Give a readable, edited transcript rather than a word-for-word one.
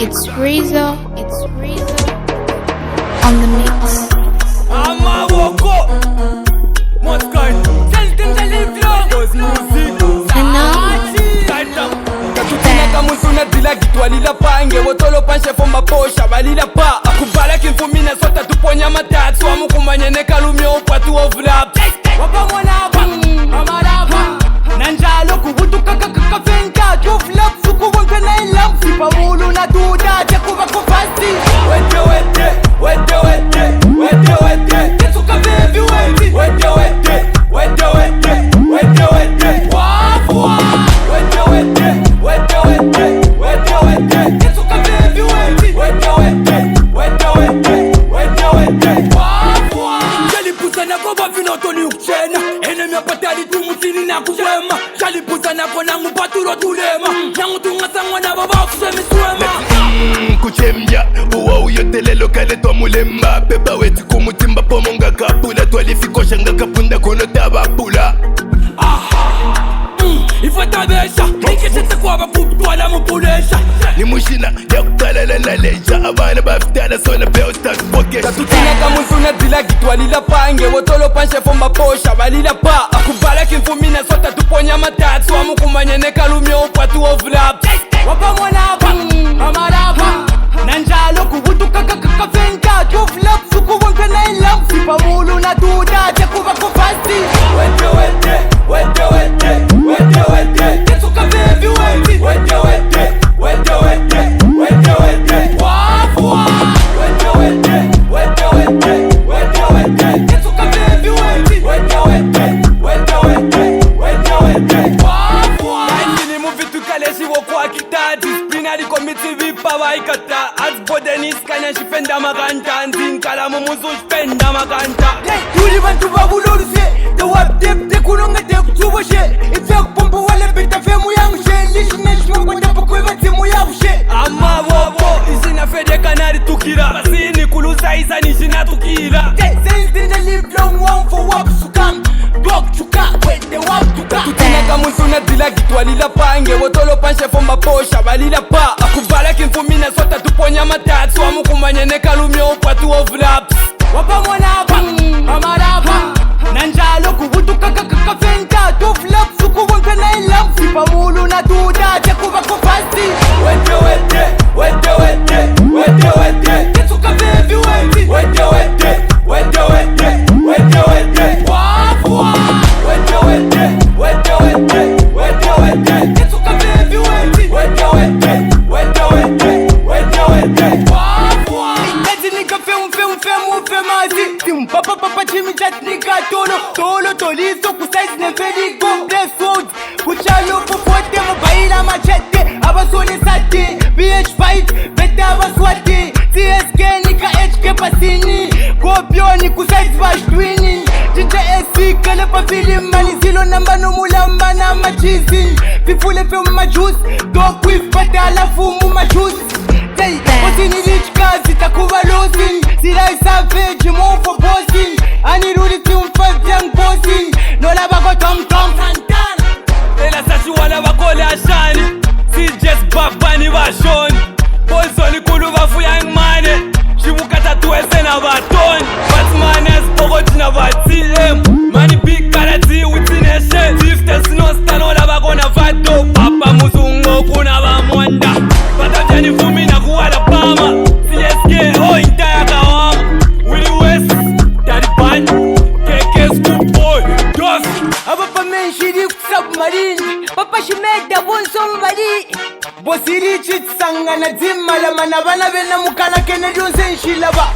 It's Rizzo. On the mix. Kamusuna dila gitwalila pange wotolo panche fomba posha balila pa akubala kimfumina sota tuponya matatsu amukumanye nekalumyo upatu ovlap wapa mwanaba amaraba nanjalo kubutuka kakafenka tuflap suku wonke na ilam sipa mulu na duda tekuba kufasti wete tesuka HeavyWeight wete wafua wete tesuka HeavyWeight wete wafua jalipusa nako bavinotoni ukchena enemi apatali tumusini na kushema jalipusa nako nangu paturo tulema nangu tungasangwa na baba kusemiswema kuchemja uwa uyotelelo kale twa mulemba beba wetu kumutimba pomonga kapula twalifikosha nga kapunda kono tabapula ifatabesha ikishete kwaba kutwala mupulesha ni mushina ya kutalala laleja abana bafitala sona beo stakpoke tatutina kamusuna dila gitwalila pange wotolo panche fomba posha balila pa akubala kimfumina sota tuponya matatsu amukumanye nekalumyo upatu ovlap wapa mwanaba amaraba nanjalo kubutuka kakafenka tuflap suku wonke na ilam sipa mulu na duda tekuba kufasti wete tesuka HeavyWeight wete wafua wete tesuka HeavyWeight wete wafua kaisini muvitu kaleshi wokwa kitati spinali komiti vipa waikata azbodenis kanya shipenda maganta nzinkala mumuzu shipenda maganta tuli bantu babuloruse tewabdep tekulonga tekutuboshe itekupombo wale beta femu yangushe lishineshimokondapokwevatemu yabushe ama bobo izina fede kanari tukira basini kulusa izani jina tukira seizinda live long one for wapsukam dog chuka wende waptuka tutina kamusuna dila gitwalila pange wotolo panche fomba posha balila pa akubala kimfumina sota tuponya matatsu amukumanye nekalumyo upatu ovlap wapa mwanaba amaraba nanjalo kubutuka kakafenka tuflap suku wonke na ilam sipa mulu na duda tekuba kufasti wete tesuka HeavyWeight wete wafua wete tesuka HeavyWeight wete wafua nika femu timpapapapa chimichat nika tolo toliso kusaizi nefeligo blesswood kuchalo popote mubaila machete abasole sate BH5 beta abaswate CSK nika HK pasini kopioni kusaizi bashtwini TTSC kale pa filim malizilo namba no mulamba na machizi fifule femu majuice dog with pata alafu majuice Posini rich kazi takuba losi Silai savage more for bossing Anirudi tumfaz young bossing Nola bako tom Santana Ela sashi wala wakole ashani Si just babani washoni Bolsoni kulu wafu young mane Shibukata tuwese na batoni Batman as pogoti na batm Mani big karati utineshe Tiftes no stanola bako na vato Papa muzungo kuna bamwanda Batajani fumi na kuwala pama CSK oh intaya kawama Willy West Taliban KK Schoolboy Dos Abapa menshiri kusubmarine Papa shimeda bonsong bali Bosiri chit sanga na zimala Manabana vena mukana kene dunse nshilaba